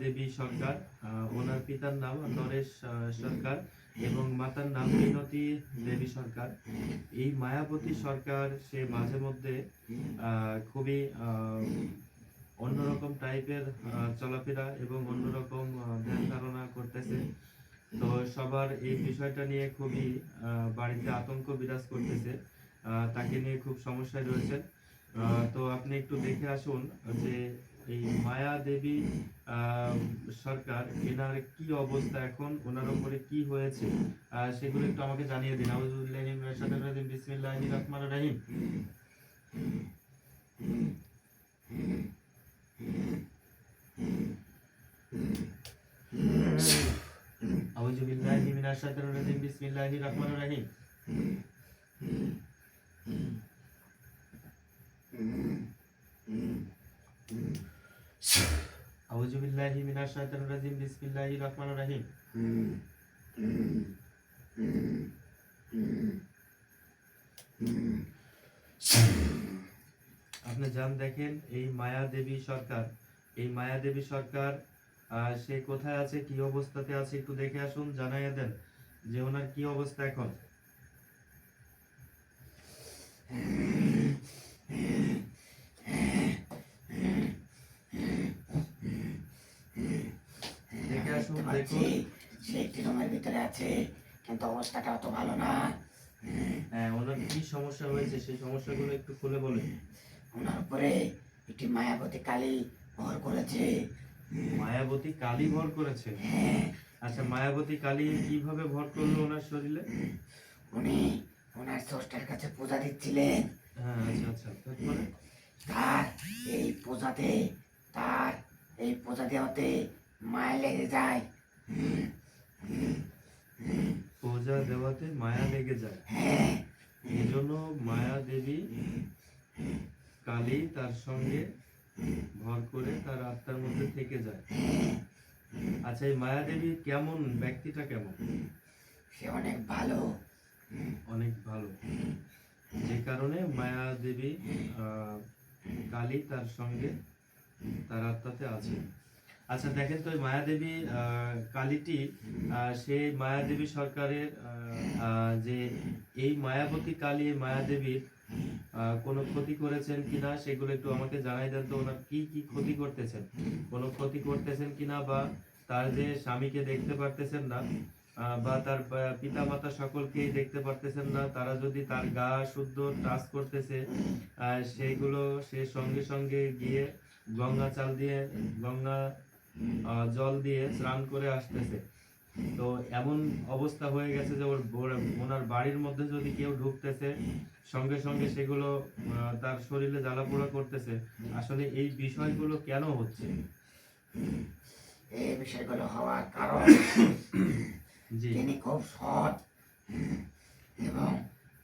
দেবী সরকার, ওনার পিতার নাম নরেশ সরকার এবং মাতার নাম মিনতি দেবী সরকার। এই মায়াবতী সরকার সে মাঝে মধ্যে খুবই অন্যরকম টাইপের চলাফেরা এবং অন্যরকম ধ্যান ধারণা করতেছে। তো সবার এই বিষয়টা নিয়ে খুবই বাড়িতে আতঙ্ক বিরাজ করতেছে, তাকে নিয়ে খুব সমস্যায় রয়েছেন। তো আপনি একটু দেখে আসুন যে এই মায়া দেবী সরকার এনার কি অবস্থা, এখন ওনার উপরে কি হয়েছে সেগুলো একটু আমাকে জানিয়ে দিন। আউযুবিল্লাহি মিনাশ শাইতানির রাজিম, বিসমিল্লাহির রহমানির রহিম। আউযুবিল্লাহি মিনাশ শাইতানির রাজিম, বিসমিল্লাহির রহমানির রহিম। আউযুবিল্লাহি মিনাশ শাইতানির রাজিম, বিসমিল্লাহির রহমানির রহিম। আপনি জান দেখেন এই মায়া দেবী সরকার, এই মায়া দেবী সরকার সে কোথায় আছে, কি অবস্থাতে আছে একটু দেখে আসুন, জানাইয়া দেন যে ওনার কি অবস্থা এখন। দেখে আসুন, দেখুন। সে একটি রুমের ভিতরে আছে, কিন্তু অবস্থাটা অত ভালো না। হ্যাঁ, ওনার কি সমস্যা হয়েছে সেই সমস্যাগুলো একটু খুলে বলেন। ওনার উপরে একটি মায়াবতী কালী ভর করেছে। মায়াবতী কালী ভর করেছে? আচ্ছা, মায়াবতী কালী কিভাবে ভর করলো ওনার শরীরে? উনি ওনার স্রষ্টার কাছে পূজা দিচ্ছিলেন। হ্যাঁ, আচ্ছা আচ্ছা, তারপরে তার এই পূজা দেওয়াতে মায়া লেগে যায়। পূজা দেওয়াতে মায়া লেগে যায়, এই জন্য মায়া দেবী কালী তার সঙ্গে ভর করে তার আত্মার মধ্যে থেকে যায়। আচ্ছা, এই মায়া দেবী কেমন, ব্যক্তিটা কেমন? সে অনেক ভালো, অনেক ভালো, যে কারণে মায়া দেবী কালী তার সঙ্গে তার আত্মাতে আছে। আচ্ছা দেখেন তো, মায়াদেবী কালীটি সেই মায়াদেবী সরকারের যে এই মায়াবতী কালী মায়াদেবীর কোনো ক্ষতি করেছেন কিনা সেগুলো একটু আমাকে জানাই দেন তো। ওনার কি কি ক্ষতি করতেছেন, কোনো ক্ষতি করতেছেন কিনা, বা তার যে স্বামীকে দেখতে পারতেছেন না, বা তার পিতা মাতা সকলকেই দেখতে পারতেছেন না, তারা যদি তার গা শুদ্ধ টাচ করতেছে সেইগুলো সে সঙ্গে সঙ্গে গিয়ে গঙ্গা জল দিয়ে স্নান করে আসতেছে। তো এমন অবস্থা হয়ে গেছে যে ওনার বাড়ির মধ্যে যদি কেউ ঢুকতেছে সঙ্গে সঙ্গে সেগুলো তার শরীরে জ্বালাপোড়া করতেছে। আসলে এই বিষয়গুলো কেন হচ্ছে? এই বিষয়গুলো হওয়ার কারণ তিনি খুব সৎ এবং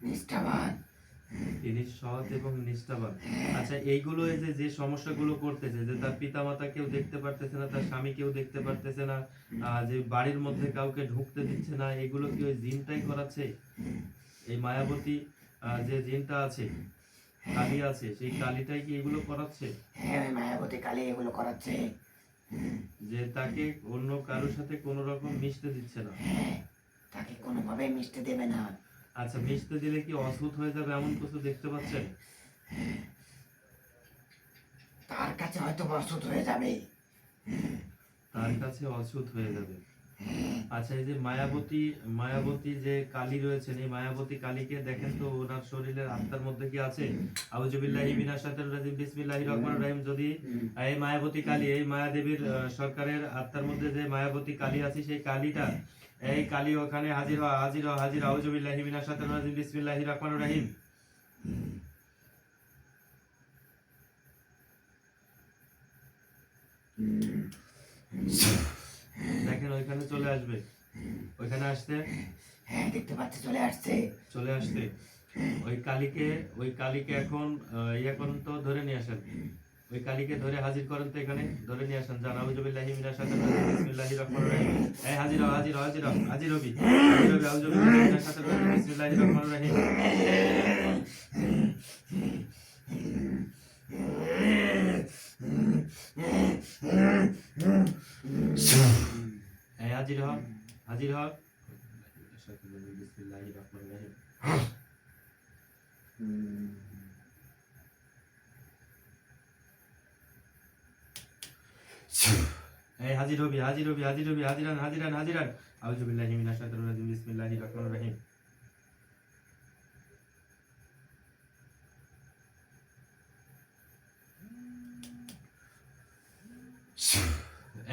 নিষ্ঠাবান। তিনি সৎ এবং নিষ্ঠাবান। আচ্ছা, এইগুলো এই যে সমস্যাগুলো করতেছে, যে তার পিতা মাতা কেউ দেখতে পারতেছে না, তার স্বামী কেউ দেখতে পারতেছে না, যে বাড়ির মধ্যে কাউকে ঢুকতে দিচ্ছে না, এগুলো কি ওই জিনটাই করাচ্ছে? এই মায়াবতী যে জিনটা আছে, কালী আছে, সেই কালীটাই কি এগুলো করাচ্ছে? হ্যাঁ, ওই মায়াবতী কালী এগুলো করাচ্ছে, যে তাকে অন্য কারোর সাথে কোনো রকম মিশতে দিচ্ছে না। তাকে কোনোভাবে মিশতে দেবে না। আচ্ছা, মিশতে দিলে কি অসুখ হয়ে যাবে এমন কিছু দেখতে পাচ্ছেন? তার কাছে হয়তো অসুখ হয়ে যাবে। তার কাছে অসুখ হয়ে যাবে। আচ্ছা, এই যে মায়াবতী যে কালী রয়েছেন, এই মায়াবতী কালীকে দেখেন তো ওনার শরীরের আত্মার মধ্যে কি আছে? আউযুবিল্লাহি মিনাশ শাইতানির রাজিম, বিসমিল্লাহির রহমানির রহিম। যদি এই মায়াবতী কালী, এই মায়াদেবীর সরকারের আত্মার মধ্যে যে মায়াবতী কালী আছে, সেই কালীটা, এই কালী ওখানে হাজির হও, হাজির হও, হাজির হও। আউযুবিল্লাহি মিনাশ শাইতানির রাজিম, বিসমিল্লাহির রহমানির রহিম। দেখেন ওইখানে চলে আসবে, ওইখানে আসতে, হ্যাঁ দেখতে পাচ্ছি চলে আসছে। ওই কালীকে এখন ইয়ে করুন তো, ধরে নিয়ে আসেন। ওই কালীকে ধরে হাজির করেন তো, এখানে ধরে নিয়ে আসেন। জান আউযুবিল্লাহি মিনাশ শাইতানির রাজিম, বিসমিল্লাহির রহমানির রহিম। এই হাজির হও, হাজির হও, হাজির হও, হাজির হবি, হাজির হবি। আউযুবিল্লাহি মিনাশ শাইতানির রাজিম, বিসমিল্লাহির রহমানির রহিম। এই হাজির হ, হাজির হ। বিসমিল্লাহির রহমানির রহিম। এই হাজির হবি, হাজির হবি, হাজির হবি, হাজিরান, হাজিরান, হাজিরান। আউযু বিল্লাহি মিনাশ শাইতানির রাজিম। বিসমিল্লাহির রহমানির রহিম।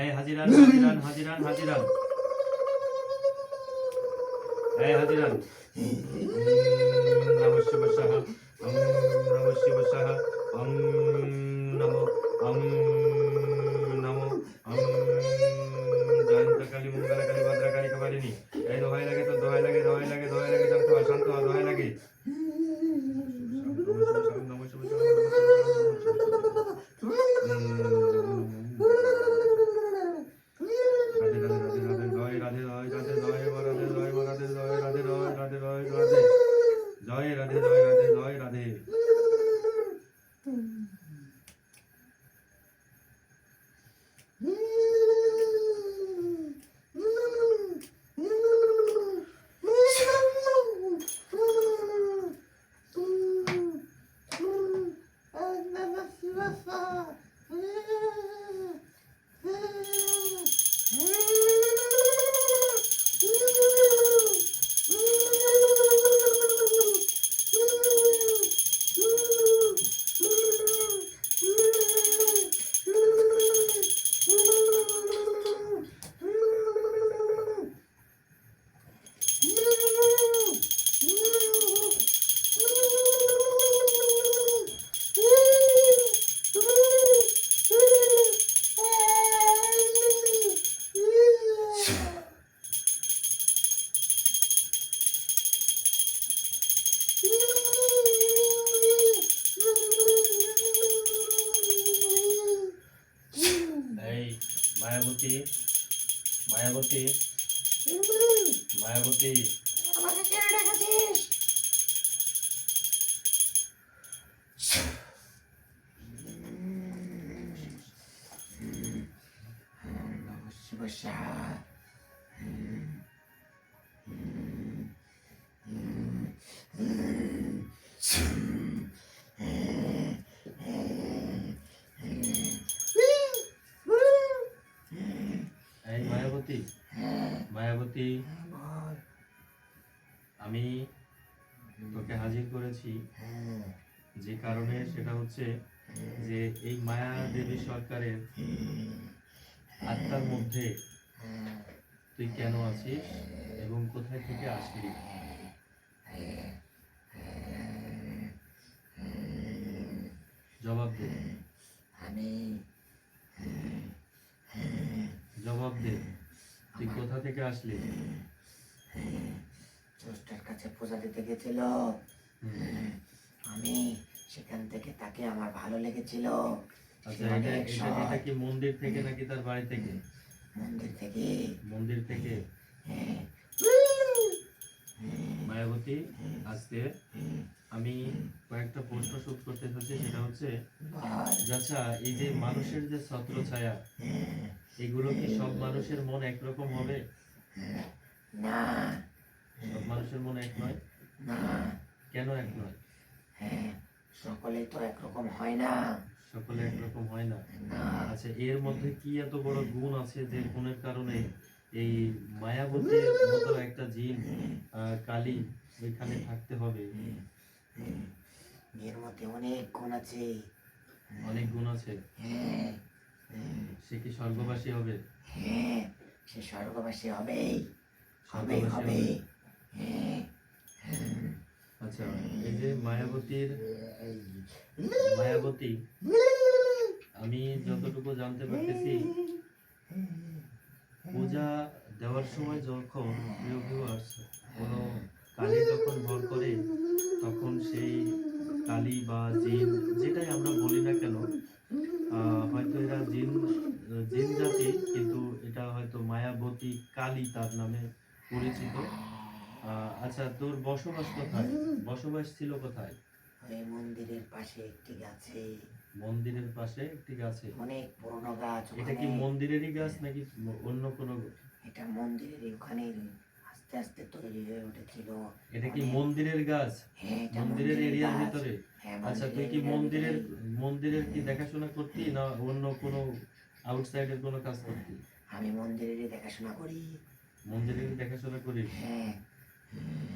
এই হাজিরান, হাজিরান, হাজিরান, হাজিরান। এই হাজিরান। নমঃ শিবায় স্বাহা। নমঃ শিবায় স্বাহা। নমো নমো জয়ন্তকালী মঙ্গলাকালী ভদ্রকালী কপালিনী। এই দোহাই লাগে, তো দোহাই লাগে, দোহাই লাগে, দোহাই লাগে। শান্ত হ, শান্ত হ, দোহাই লাগে। নমঃ শিবায় স্বাহা, নমঃ শিবায় স্বাহা। রাধে রাধে রাধে রাধে রাধে জয় মা রাধে জয় রাধে জয় রাধে জয় রাধে জয় রাধে জয় রাধে জয় রাধে। এই মায়াবতী, মায়াবতী, মায়াবতী। আমাকে কেন ডেকেছিস? নমঃ শিবায় স্বাহা। এই মায়াবতী, মায়াবতী, বল। আমি তোকে হাজির করেছি যে কারণে, সেটা হচ্ছে যে এই মায়া দেবী সরকারের আত্মার মধ্যে তুই কেন আছিস এবং কোথায় থেকে আসলি। জবাব দে, আমি জবাব দে, তুই কোথা থেকে আসলি। স্রষ্টার কাছে পূজা দিতে গেছিল। হুম। আমি সেখান থেকে তাকে আমার ভালো লেগেছিল। আচ্ছা, সে এটা অনেক এটা সৎ। এটা কি মন্দির থেকে নাকি তার বাড়ি থেকে? মন্দির থেকে। মন্দির থেকে। হ্যাঁ। মায়াবতী, আজকে আমি কয়েকটা প্রশ্ন শুট করতে চাচ্ছি। সেটা হচ্ছে, বল। আচ্ছা, এই যে মানুষের যে ছত্র ছায়া, এগুলো কি সব মানুষের মন একরকম হবে? না, সব মানুষের মন এক নয়। না। কেন এক নয়? হ্যাঁ, সকলেই তো একরকম হয় না। সকলে একরকম হয় না। না। আচ্ছা, এর মধ্যে কি এত বড় গুণ আছে যে গুণের কারণে এই মায়াবতীর মতো একটা জিন, কালী, ওইখানে থাকতে হবে? এর মধ্যে অনেক গুণ আছে। অনেক গুণ আছে। হ্যাঁ, সে কি স্বর্গবাসী হবে? হ্যাঁ, সে স্বর্গবাসী হবেই। হবেই স্বর্গবাসী হবে। হবে। হ্যাঁ। আচ্ছা, এই যে মায়াবতীর, মায়াবতী, আমি যতটুকু জানতে পারতেছি, পূজা দেওয়ার সময় যখন প্রিয় ভিউয়ার্স কোনো কালী যখন ভর করে, তখন সেই কালী বা জিন, যেটাই আমরা বলি না কেন, হয়তো এরা জিন, জিন জাতি, কিন্তু এটা হয়তো মায়াবতী কালী তার নামে পরিচিত। আচ্ছা, তোর বসবাস কোথায়? বসবাস ছিল কোথায়? ওই মন্দিরের পাশে একটি গাছে। মন্দিরের পাশে একটি গাছে। অনেক পুরনো গাছ এটা কি ওখানে। মন্দিরেরই গাছ নাকি অন্য কোনো? এটা মন্দিরের ওখানে আস্তে আস্তে তৈরি হয়ে উঠেছিল। এটা কি অনেক- মন্দিরের গাছ? হ্যাঁ, এটা মন্দিরের এরিয়ার গাছ। ভিতরে? হ্যাঁ, আচ্ছা, তুই কি এরিয়ার মন্দিরের ভিতরেই। মন্দিরের কি দেখাশোনা করতি না অন্য কোনো আউটসাইডের কোনো কাজ করতি? আমি মন্দিরেরই দেখাশোনা করি। মন্দিরের দেখাশোনা করিস? হ্যাঁ,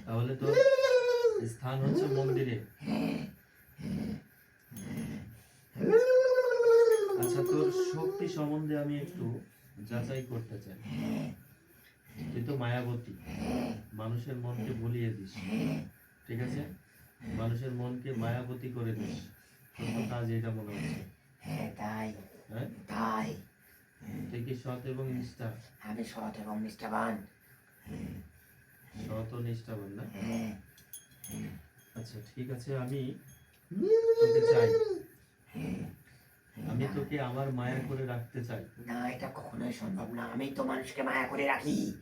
তাহলে তো স্থান হচ্ছে মন্দিরে। হ্যাঁ, আচ্ছা, তোর শক্তি সম্বন্ধে আমি একটু যাচাই করতে চাই। হ্যাঁ, তুই তো মায়াবতী, হ্যাঁ, মানুষের মনকে ভুলিয়ে দিস, হ্যাঁ, ঠিক আছে? মানুষের মনকে মায়াবতী করে দিস। তোর তো কাজ এটা মনে হচ্ছে। হ্যাঁ, তাই হ্যাঁ, তাই তুই কি সৎ এবং নিষ্ঠা? আমি সৎ এবং নিষ্ঠাবান। সৎ ও নিষ্ঠাবান না? হ্যাঁ, আচ্ছা, ঠিক আছে, আমি তোকে চাই, আমি তোকে আমার মায়া করে রাখতে চাই। না, এটা কখনোই সম্ভব না। আমি তো মানুষকে মায়া করে রাখি।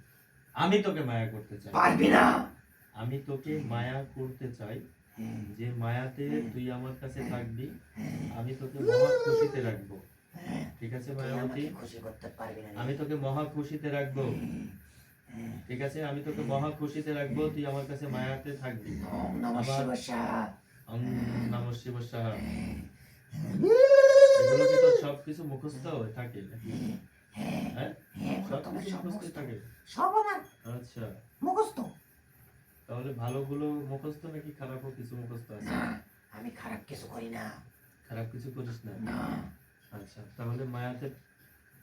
আমি তোকে মায়া করতে চাই। পারবি না। আমি তোকে মায়া করতে চাই, হ্যাঁ, যে মায়াতে তুই আমার কাছে থাকবি, হ্যাঁ, আমি তোকে মহা খুশিতে রাখবো। হ্যাঁ, ঠিক আছে তুই মায়াবতী? আমাকে খুশি করতে পারবি না। আমি তোকে মহা খুশিতে রাখবো। হ্যাঁ, ঠিক আছে, আমি তোকে মহা খুশিতে রাখবো, তুই আমার কাছে মায়াতে থাকবি। ওম নমঃ আবার- শিবায়। ওম নমঃ শিবায় সাহা। এগুলো কি তোর সবকিছু মুখস্থ হয়ে থাকে নাকি? হ্যাঁ, হ্যাঁ, হ্যাঁ, এগুলো তোমার সবকিছু সব মুখস্থ মুখস্থ। থাকে? সব আমার আচ্ছা, মুখস্থ। তাহলে ভালোগুলো মুখস্থ নাকি খারাপও কিছু মুখস্থ আছে? না, আমি খারাপ কিছু করি না। খারাপ কিছু করিস না? না, আচ্ছা, তাহলে মায়াতে,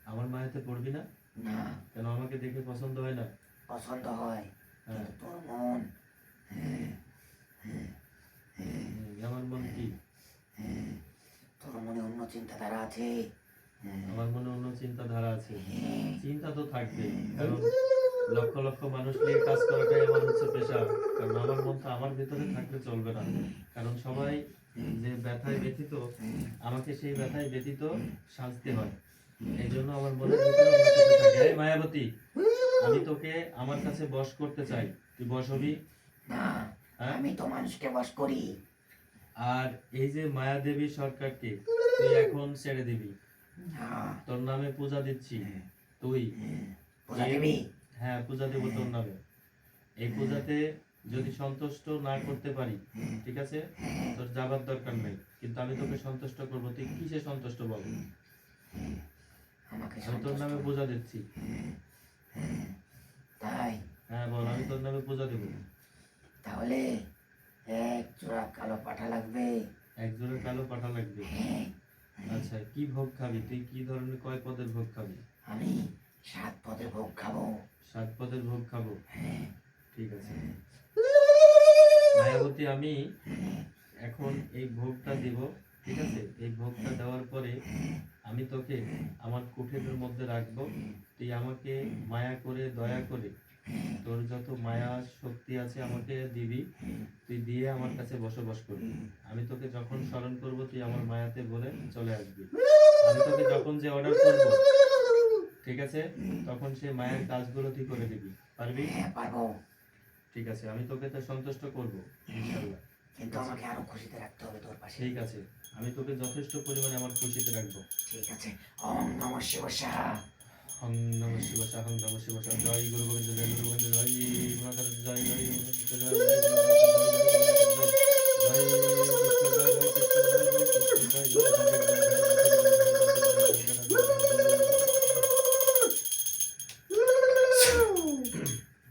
আমার মায়াতে পড়বি না না, কেন? আমাকে দেখে পছন্দ হয় না? পছন্দ হয়, হ্যাঁ, কিন্তু তোর মন। আমার মন কি? তোর মনে অন্য চিন্তাধারা আছে। আমার মনে অন্য চিন্তাধারা আছে। চিন্তা তো থাকবে, কারণ লক্ষ লক্ষ মানুষ নিয়ে কাজ করাটাই আমার হচ্ছে পেশা। কারণ আমার মন তো আমার ভিতরে থাকলে চলবে না, কারণ সবাই যে ব্যথায় ব্যথিত, আমাকে সেই ব্যথায় ব্যথিত শাস্তি হয়। এই জন্য আমার মনের ভিতরে অন্য কিছু থাকে। এই মায়াবতী, আমি তোকে আমার কাছে বশ করতে চাই, তুই বশ হবি? না, হ্যাঁ? আমি তো মানুষকে বশ করি। আর এই যে মায়াদেবী সরকারকে তুই এখন ছেড়ে দিবি। না, তোর নামে পূজা দিচ্ছি, তুই পূজা দেবী। হ্যাঁ, পূজা দেবো তোর নামে। এই পূজাতে যদি সন্তুষ্ট না করতে পারি, ঠিক আছে, তোর যাবার দরকার নেই, কিন্তু আমি তোকে সন্তুষ্ট করবো। তুই কিসে সন্তুষ্ট বল? আমাকে আমি তোর নামে সন্তুষ্ট। পূজা দিচ্ছি। তাই হ্যাঁ বল, আমি তোর নামে পূজা দেবো। তাহলে এক জোড়া কালো পাঠা লাগবে। এক জোড়া কালো পাঠা লাগবে। আচ্ছা, কি ভোগ খাবি তুই? কি ধরনের, কয় পদের ভোগ খাবি? আমি 7 পদের ভোগ খাবো। 7 পদের ভোগ খাবো। হ্যাঁ, ঠিক আছে মায়াবতী, আমি এখন এই ভোগটা দেব, ঠিক আছে? এই ভোগটা দেওয়ার পরে আমি তোকে আমার কুঠের মধ্যে রাখবো। তুই আমাকে মায়া করে, দয়া করে, তোর যত মায়া শক্তি আছে আমাকে দিবি। তুই দিয়ে আমার কাছে বসবাস করবি। আমি তোকে যখন স্মরণ করব, তুই আমার মায়াতে বলে চলে আসবি। আমি তোকে যখন যে অর্ডার করব, ঠিক আছে, তখন সেই মায়ের কাজগুলো তুই করে দিবি। পারবি? হ্যাঁ, পারবো। ঠিক আছে, আমি তোকে তো সন্তুষ্ট করবো ইনশাআল্লাহ। কিন্তু আমাকে আরো খুশিতে রাখতে হবে তোর পাশে। ঠিক আছে, আমি তোকে যথেষ্ট পরিমাণে আমার খুশিতে রাখবো। ঠিক আছে। ওম নমঃ শিবায়। হং নমঃ শিবায়, হং নমঃ শিবায়। জয় গুরু গোবিন্দ, জয় গুরু গোবিন্দ, জয় মাতার, জয় জয় গোবিন্দ, জয় জয় জয় কৃষ্ণ, জয় কৃষ্ণ,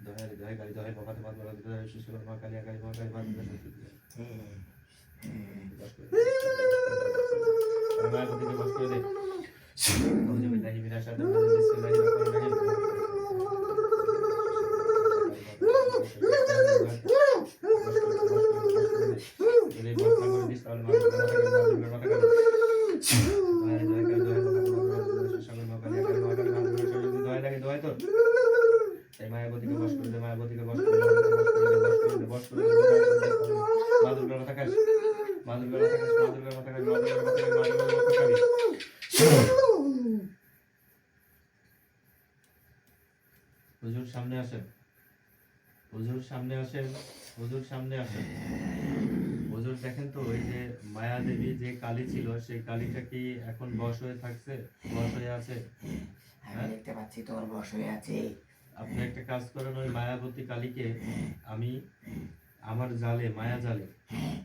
জয় জয় কালী, জয় বাবা, তোমার বাবা, জয় শিশু মা কালী, কালী মা কালী, মা মায়াপতিকে বস করে দে। আউযু বিল্লাহি মিনাশ শাইতানির রাজিম, বিসমিল্লাহির রহমানির রহিম। যদি বর্ষা করে দিস তাহলে মাথা করে দয়া লাগে, দয়া তোর। এই মায়াবতীকে বস করে দে, মায়াবতীকে বস করে দে, বস করে দে, মা দুর্গার মাথা খাস, মা দুর্গার মাথা খাস, মা দুর্গার মাথা খাস, মা দুর্গার মাথা খাস, মা দুর্গার মাথা খাবি। হুজুর সামনে আসেন, হুজুর সামনে আসেন, হুজুর সামনে আসেন, হুজুর হুজুর দেখেন তো ওই যে মায়া দেবী যে কালী ছিল সেই কালীটা কি এখন বশ হয়ে থাকছে, বশ হয়ে আছে? আমি দেখতে পাচ্ছি তোর বশ হয়ে আছে। আপনি একটা কাজ করেন, ওই মায়াবতী কালীকে আমি আমার জালে, মায়া জালে,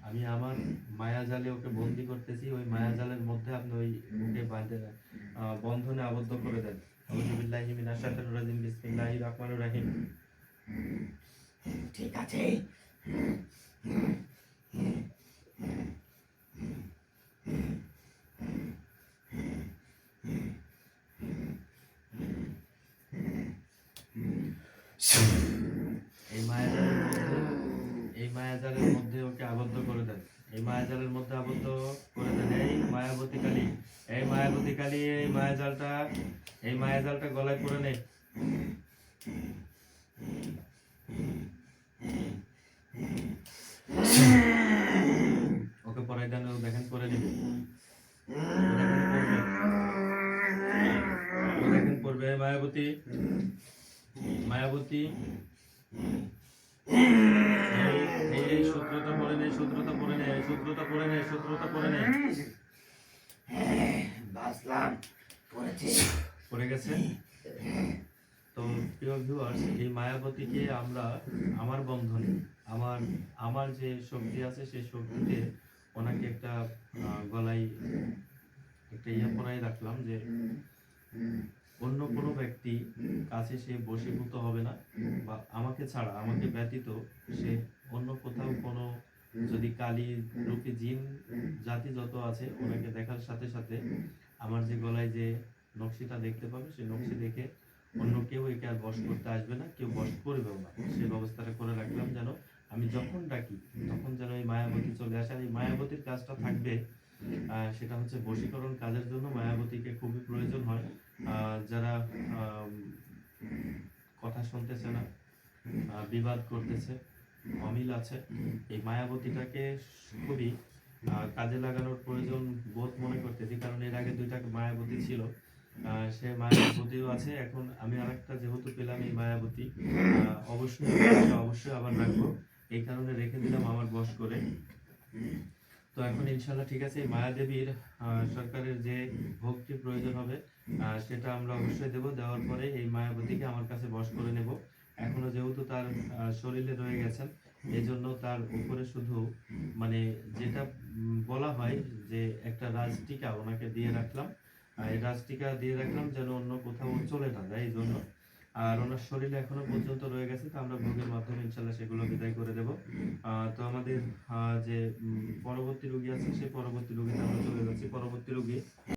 আমি আমার মায়া জালে ওকে বন্দি করতেছি। ওই মায়া জালের মধ্যে আপনি ওই ওকে বাঁধে বন্ধনে আবদ্ধ করে দেন। আউযু বিল্লাহি মিনাশ শাইতানির রাজিম, বিসমিল্লাহির রহমানির রহিম। ঠিক আছে। এই মায়াজালের মধ্যে, এই মায়াজালের মধ্যে ওকে আবদ্ধ করে দেন। এই মায়াজালের মধ্যে আবদ্ধ করে দেন। এই মায়াবতী কালী, এই মায়াবতী কালী, এই মায়াজালটা, এই মায়াজালটা গলায় পরে নে। ওকে পরাই দেন, ও দেখেন পরে নিবে। ও দেখেন পড়বে। এই মায়াবতী, মায়াবতী, এই সূত্রটা পড়ে নে, সূত্রটা পড়ে নে, সূত্রটা পড়ে নে, সূত্রটা পড়ে নে। বাসলাম, পড়েছি। পড়ে গেছে। তো প্রিয় ভিউয়ার্স, এই মায়াবতীকে আমরা আমার বন্ধনে, আমার আমার যে শক্তি আছে সেই শক্তিতে ওনাকে একটা গলায় একটা ইয়ে পরাই রাখলাম, যে অন্য কোনো ব্যক্তি কাছে সে বশীভূত হবে না, বা আমাকে ছাড়া, আমাকে ব্যতীত সে অন্য কোথাও কোনো, যদি কালী রূপী জিন জাতি যত আছে ওনাকে দেখার সাথে সাথে আমার যে গলায় যে নকশিটা দেখতে পাবে সেই নকশি দেখে অন্য কেউ একে আর বশ করতে আসবে না, কেউ বশ করবেও না। সেই ব্যবস্থাটা করে রাখলাম যেন আমি যখন ডাকি তখন যেন এই মায়াবতী চলে আসে। আর এই মায়াবতীর কাজটা থাকবে, সেটা হচ্ছে বশীকরণ কাজের জন্য মায়াবতীকে খুবই প্রয়োজন হয়। যারা কথা শুনতেছে না, বিবাদ করতেছে, অমিল আছে, এই মায়াবতীটাকে খুবই কাজে লাগানোর প্রয়োজন বোধ মনে করতেছি। কারণ এর আগে দুইটা মায়াবতী ছিল, সে মায়াবতীও আছে। এখন আমি আরেকটা যেহেতু পেলাম এই মায়াবতী, অবশ্যই অবশ্যই আবার রাখবো, এই কারণে রেখে দিলাম আমার বশ করে। তো এখন ইনশাল্লাহ ঠিক আছে। এই মায়াদেবীর সরকারের যে ভক্তি প্রয়োজন হবে সেটা আমরা অবশ্যই দেব। দেওয়ার পরে এই মায়াবতীকে আমার কাছে বশ করে নেব। এখনো যেহেতু তার শরীরে রয়ে গেছেন, এই জন্য তার উপরে শুধু মানে যেটা বলা হয় যে একটা রাজটিকা ওনাকে দিয়ে রাখলাম। এই রাজটিকা দিয়ে রাখলাম যেন অন্য কোথাও চলে না যায়, এই জন্য। আর ওনার শরীরে এখনো পর্যন্ত রয়ে গেছে, তো আমরা ভোগের মাধ্যমে ইনশাল্লাহ সেগুলো বিদায় করে দেব। তো আমাদের যে পরবর্তী রোগী আছে সেই পরবর্তী রোগীতে আমরা চলে যাচ্ছি। পরবর্তী রোগী